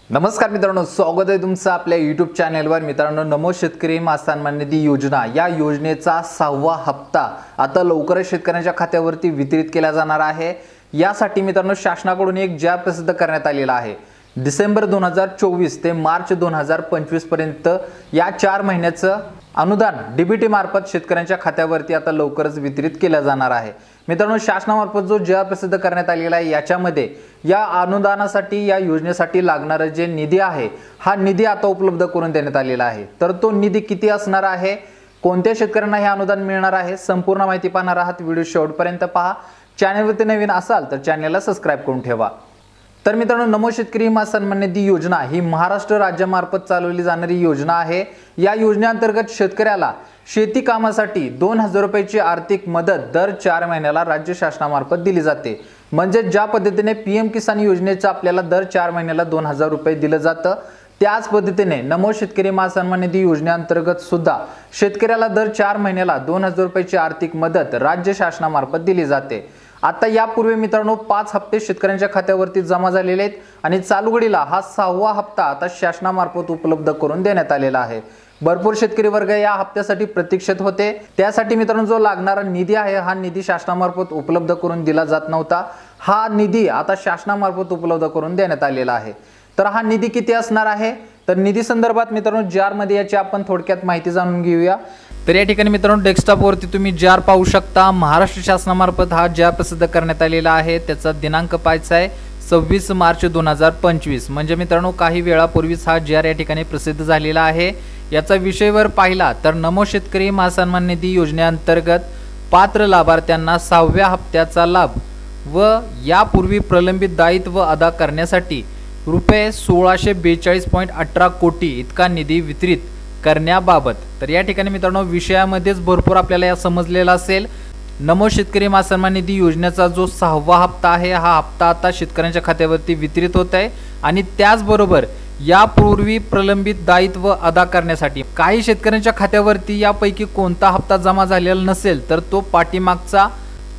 नमस्कार मित्रांनो, स्वागत आहे तुमचं आपल्या YouTube चॅनलवर। मित्रांनो, नमो शेतकरी सन्मान निधी योजना या योजनेचा 6वा हप्ता आता लवकरच शेतकऱ्यांच्या खात्यावरती वितरित केला जाणार आहे। यासाठी मित्रांनो शासनाकडून एक जाहीर प्रसिद्ध करण्यात आलेला आहे। डिसेंबर 2024 ते मार्च 2025 पर्यंत या 4 महिन्याचं अनुदान डीबीटी मार्फत शेतकऱ्यांच्या खात्यावरती आता लवकरच वितरित केलं जाणार आहे। मित्रांनो, शासनामार्फत जो जाहीर प्रसिद्ध करण्यात आलेला आहे याच्यामध्ये या अनुदानासाठी या योजनेसाठी लागणारा जे निधी आहे हा निधी आता उपलब्ध करून देण्यात आलेला आहे। तर तो निधी किती असणार आहे, कोणत्या शेतकऱ्यांना हे अनुदान मिळणार आहे, संपूर्ण माहिती पाहणार आहात। व्हिडिओ शेवटपर्यंत पहा। चॅनलवरती नवीन असाल तर चॅनलला सबस्क्राइब करून ठेवा। तर मित्रांनो, नमो शेतकरी सन्मान निधी योजना ही महाराष्ट्र राज्यामार्फत चालवली जाणारी योजना आहे। या योजनेअंतर्गत शेतकऱ्याला शेती कामासाठी 2000 रुपयाची आर्थिक मदत दर 4 महिन्याला राज्य शासनामार्फत दिली जाते। म्हणजे ज्या पद्धतीने पीएम किसान योजनेचा आपल्याला दर 4 महिन्याला 2000 रुपये दिले जातं, त्याच पद्धतीने नमो शेतकरी सन्मान निधी योजनेअंतर्गत सुद्धा शेतकऱ्याला दर 4 महिन्याला 2000 रुपयाची आर्थिक मदत राज्य शासनामार्फत दिली जाते। आता यापूर्वी मित्रांनो 5 हप्ते शेतकऱ्यांच्या खात्यावरती जमा झालेले आहेत आणि चालू घडीला हा 6वा हप्ता आता शासनामार्फत उपलब्ध करून देण्यात आलेला आहे। भरपूर शेतकरी वर्ग या हप्त्यासाठी प्रतीक्षेत होते। त्यासाठी मित्रांनो जो लागणारा निधी आहे हा निधी शासनामार्फत उपलब्ध करून दिला जात नव्हता। हा निधी आता शासनामार्फत उपलब्ध करून देण्यात आलेला आहे। तर हा निधी किती असणार आहे, तर निधी संदर्भात मित्रांनो जार मध्ये याची आपण थोडक्यात माहिती जाणून घेऊया। तर या ठिकाणी मित्रांनो डेस्कटॉप वरती तुम्ही जार पाहू शकता। महाराष्ट्र शासनामार्फत हा जार प्रसिद्ध करण्यात आलेला आहे। त्याचा दिनांक पाहायचा आहे 26 मार्च 2025। म्हणजे मित्रांनो काही वेळापूर्वीच हा जार या ठिकाणी प्रसिद्ध झालेला आहे। याचा विषयवर पाहिला तर नमो शेतकरी सन्मान निधी योजनेअंतर्गत पात्र लाभार्थ्यांना 6व्या हप्त्याचा लाभ व यापूर्वी प्रलंबित दायित्व अदा करण्यासाठी रुपये 1642.18 कोटी इतका निधी वितरित करण्याबाबत। तर या ठिकाणी मित्रांनो विषयामध्येच भरपूर आपल्याला या समजलेला असेल। नमो शेतकरी सन्मान निधी योजनेचा जो 6वा हप्ता आहे हा हप्ता आता शेतकऱ्यांच्या खात्यावरती वितरित होत आहे आणि त्याचबरोबर यापूर्वी प्रलंबित दायित्व अदा करण्यासाठी काही शेतकऱ्यांच्या खात्यावरती यापैकी कोणता हप्ता जमा झालेला नसेल तर तो पाठीमागचा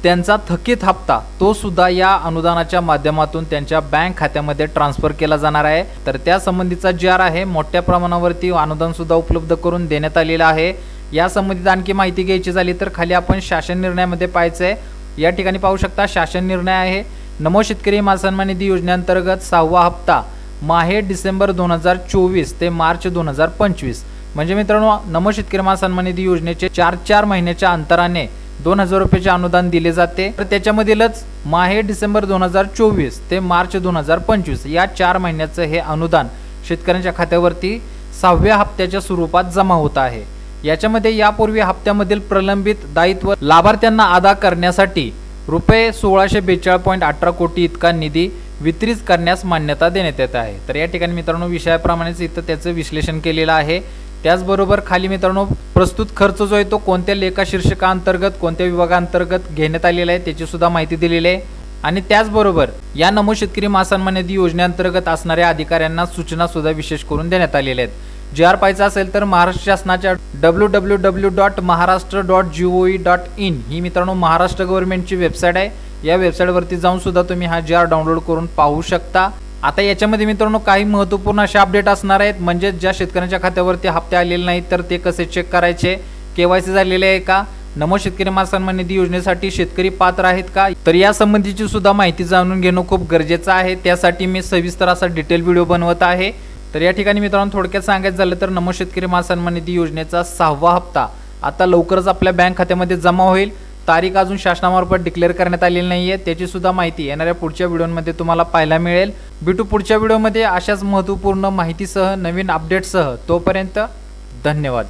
त्यांचा थकीत हप्ता तो सुद्धा या अनुदानाच्या माध्यमातून त्यांच्या बँक खात्यामध्ये ट्रान्सफर केला जाणार आहे। तर त्या संबंधीचा जार आहे। मोठ्या प्रमाणावरती अनुदान सुद्धा उपलब्ध करून देण्यात आलेलं आहे। या संबंधित आणखी माहिती घ्यायची झाली तर खाली आपण शासन निर्णयामध्ये पाहायचं आहे। या ठिकाणी पाहू शकता शासन निर्णय आहे। नमो शेतकरी सन्मान निधी योजनेअंतर्गत 6वा हप्ता माहे डिसेंबर 2024 ते मार्च 2025। म्हणजे मित्रांनो नमो शेतकरी सन्मान निधी योजनेचे 4 महिन्याच्या अंतराने 2000 रुपयाचे अनुदान दिले जाते। तर त्याच्यामधीलच माहे डिसेंबर 2024 ते मार्च 2025 या 4 महिन्याचं हे अनुदान शेतकऱ्यांच्या खात्यावरती 6व्या हप्त्याच्या स्वरूपात जमा होत आहे। याच्यामध्ये यापूर्वी हप्त्यामधील प्रलंबित दायित्व लाभार्थ्यांना अदा करण्यासाठी रुपये 1642.18 कोटी इतका निधी वितरित करण्यास मान्यता देण्यात येत आहे। तर या ठिकाणी मित्रांनो विषयाप्रमाणेच इथं त्याचं विश्लेषण केलेलं आहे। त्याचबरोबर खाली मित्रांनो प्रस्तुत खर्च जो आहे तो कोणत्या लेखा शीर्षकाअंतर्गत कोणत्या विभागाअंतर्गत घेण्यात आलेला आहे त्याची सुद्धा माहिती दिलेली आहे। आणि त्याचबरोबर या नमो शेतकरी सन्मान निधी योजनेअंतर्गत असणाऱ्या अधिकाऱ्यांना सूचना सुद्धा विशेष करून देण्यात आलेल्या आहेत। जार पाहायचा असेल तर महाराष्ट्र शासनाच्या www.maharashtra.gov.in ही मित्रांनो महाराष्ट्र गव्हर्नमेंटची वेबसाईट आहे। या वेबसाईटवरती जाऊन सुद्धा तुम्ही हा जार डाउनलोड करून पाहू शकता। आता याच्यामध्ये मित्रांनो काही महत्त्वपूर्ण असे अपडेट असणार आहेत। म्हणजे ज्या शेतकऱ्यांच्या खात्यावरती हप्ते आलेले नाहीत तर ते कसे चेक करायचे, केवायसी झालेले आहे का, नमो शेतकरी सन्मान निधी योजनेसाठी शेतकरी पात्र आहेत का, तर या संबंधीची सुद्धा माहिती जाणून घेणं खूप गरजेचं आहे। त्यासाठी मी सविस्तर असा डिटेल व्हिडिओ बनवत आहे। तर या ठिकाणी मित्रांनो थोडक्यात सांगायचं झालं तर नमो शेतकरी सन्मान निधी योजनेचा 6वा हप्ता आता लवकरच आपल्या बँक खात्यामध्ये जमा होईल। तारीख अजून शासनामार्फत डिक्लेअर करण्यात आलेली नाहीये। त्याची सुद्धा माहिती येणाऱ्या पुढच्या व्हिडिओमध्ये तुम्हाला पाहायला मिळेल। भेटू पुढच्या व्हिडिओमध्ये अशाच महत्त्वपूर्ण माहितीसह नवीन अपडेटसह। तोपर्यंत धन्यवाद।